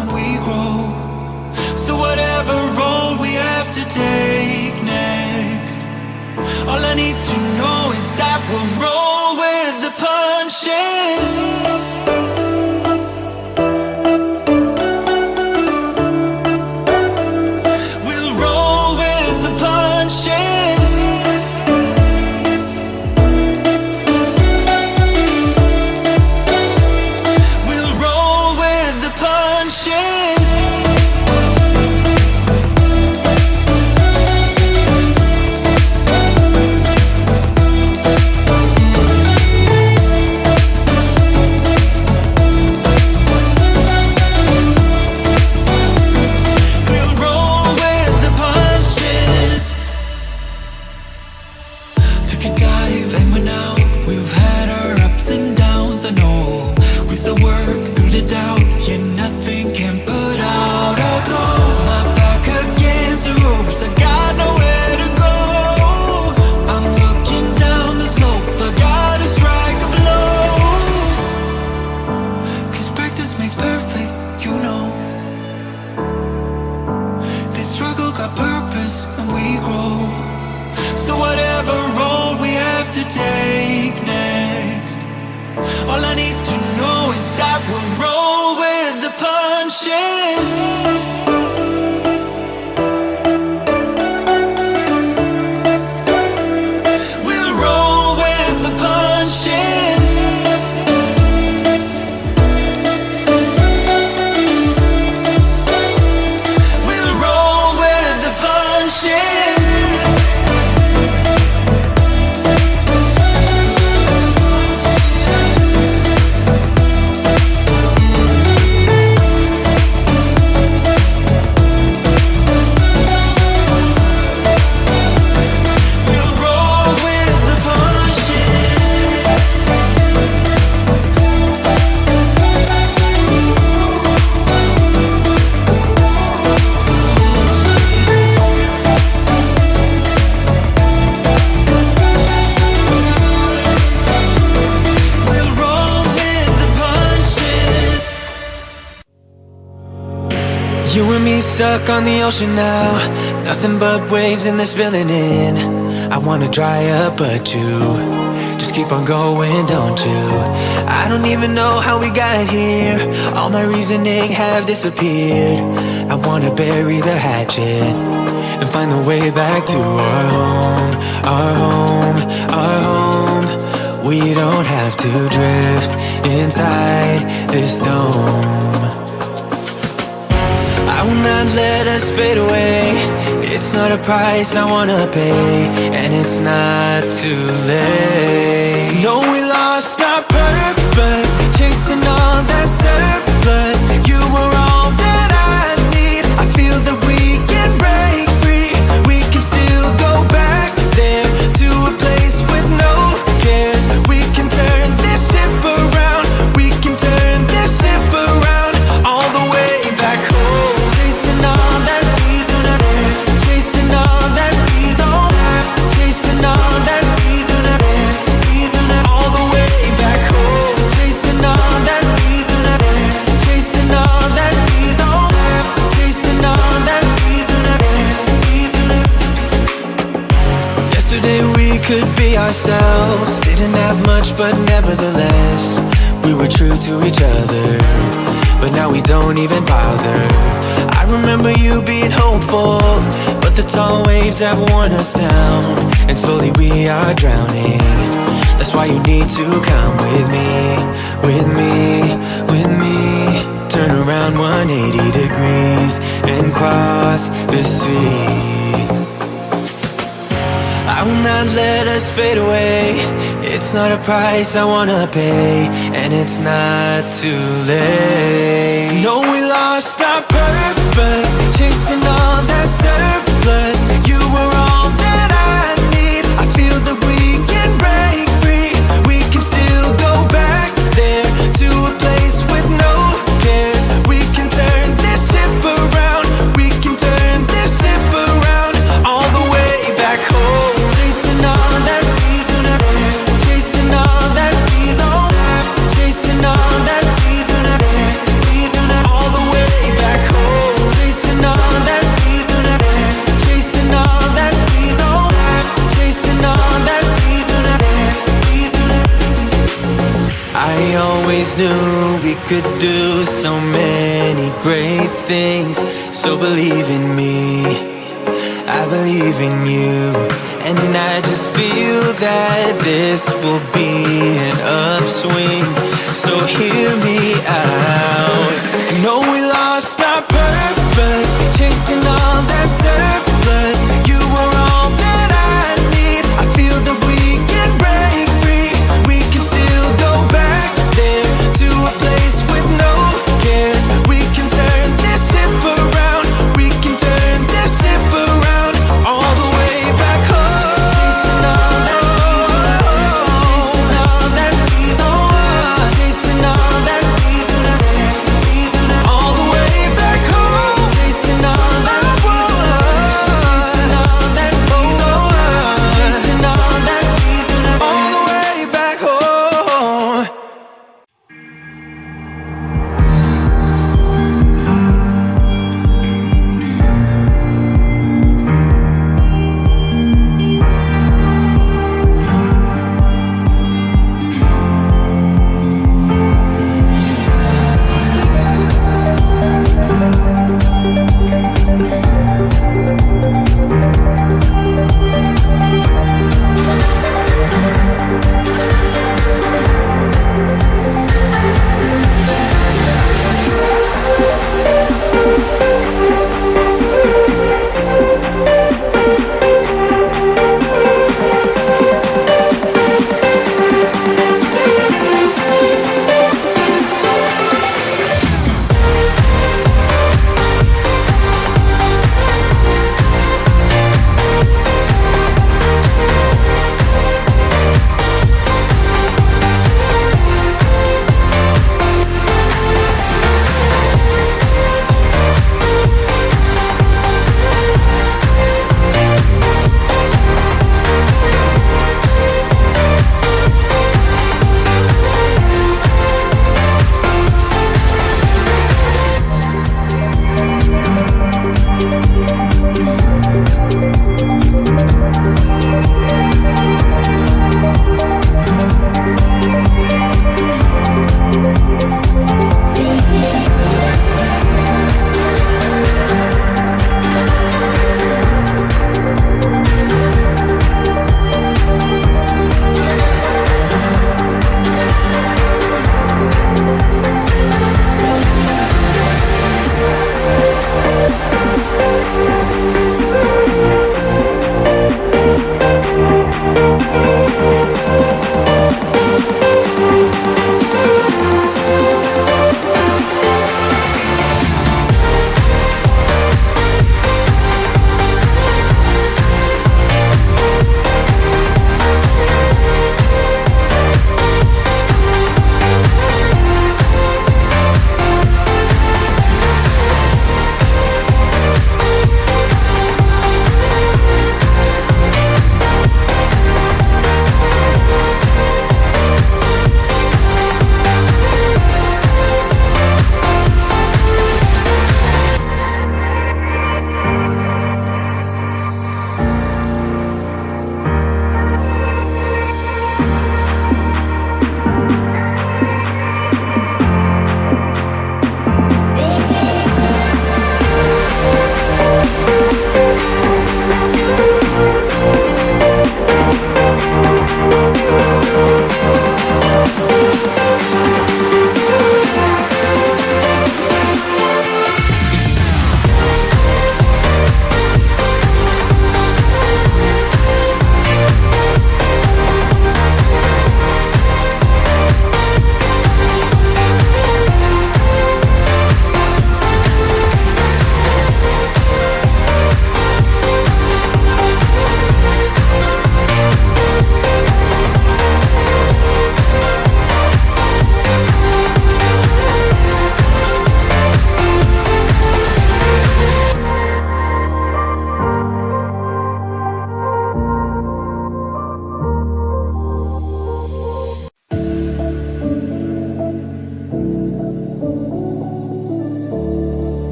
and we grow. So whatever road we have to take next, all I need to know is that we'll roll with the punches. All I need to know is that we'll roll with the punches. We'll roll with the punches. We'll roll with the punches. You and me stuck on the ocean now, nothing but waves and they're spilling in. I wanna dry up but you just keep on going, don't you? I don't even know how we got here, all my reasoning have disappeared. I wanna bury the hatchet and find the way back to our home, our home, our home. We don't have to drift inside this dome. I will not let us fade away. It's not a price I wanna pay, and it's not too late. No, we lost our purpose, chasing all that surplus. You were all that I need. I feel that we can break free. We can still go back there to a place with no cares. We can turn this ship around. We can turn this ship around all the way back home. Chasing all that we do not have, chasing all that we don't have, chasing all that we do not have, we do not, all the way back home. Chasing all that we do not have, chasing all that we don't have, chasing all that we do not have, we do not. Yesterday we could be ourselves, didn't have much but nevertheless we were true to each other, but now we don't even bother. I remember you being hopeful, but the tall waves have worn us down, and slowly we are drowning. That's why you need to come with me, with me, with me. Turn around 180 degrees and cross the sea. I will not let us fade away. It's not a price I wanna pay, and it's not too late. No, we lost our purpose, chasing all that surplus. You were all that I need. I feel that we can break free. We can still go back there to a place with no cares. We can turn this ship around. We can turn this ship around all the way back home. Chasing all that we do not have, chasing all that we don't have, chasing all that we do not have, we do not, all the way could do so many great things. So believe in me, I believe in you. And I just feel that this will be an upswing. So hear me out. I know we lost our purpose, chasing all that surplus. You were all that I need. I feel that we can break free. We can still go back there to a place with no cares. We can turn this ship around. We can turn this ship around all the way back home. Chasing all that chasing all that chasing all that all the way back home. Chasing all that chasing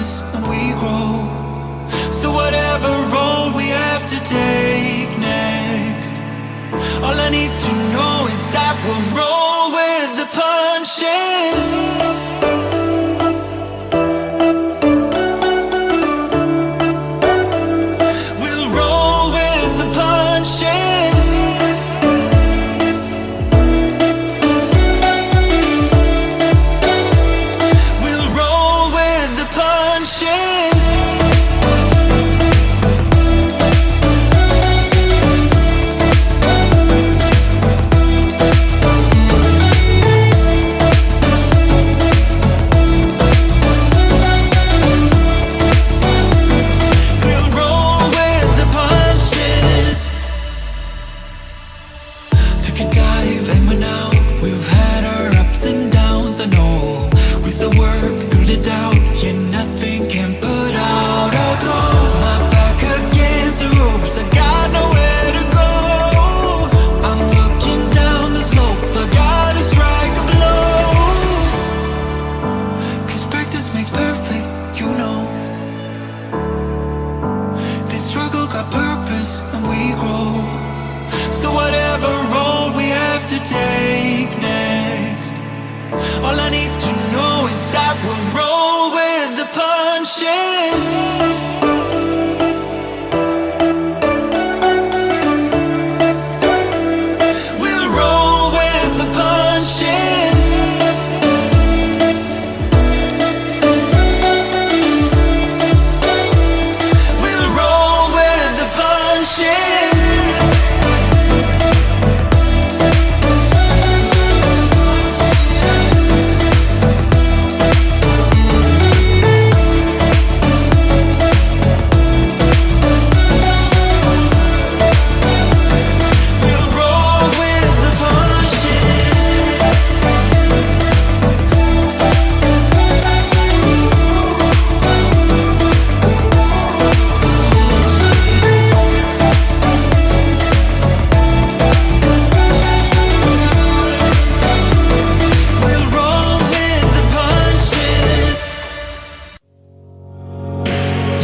purpose and we grow. So whatever road we have to take next, all I need to know is that we'll roll with the punches.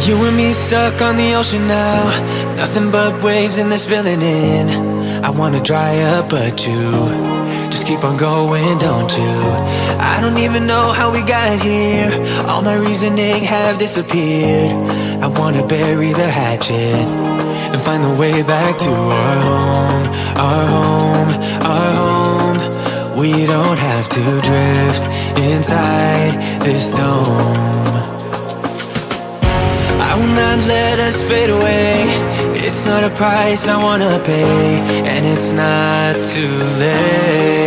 You and me stuck on the ocean now, nothing but waves and this filling in. I wanna dry up but you just keep on going, don't you? I don't even know how we got here, all my reasoning have disappeared. I wanna bury the hatchet and find the way back to our home, our home, our home. We don't have to drift inside this dome. I will not let us fade away. It's not a price I wanna pay, and it's not too late.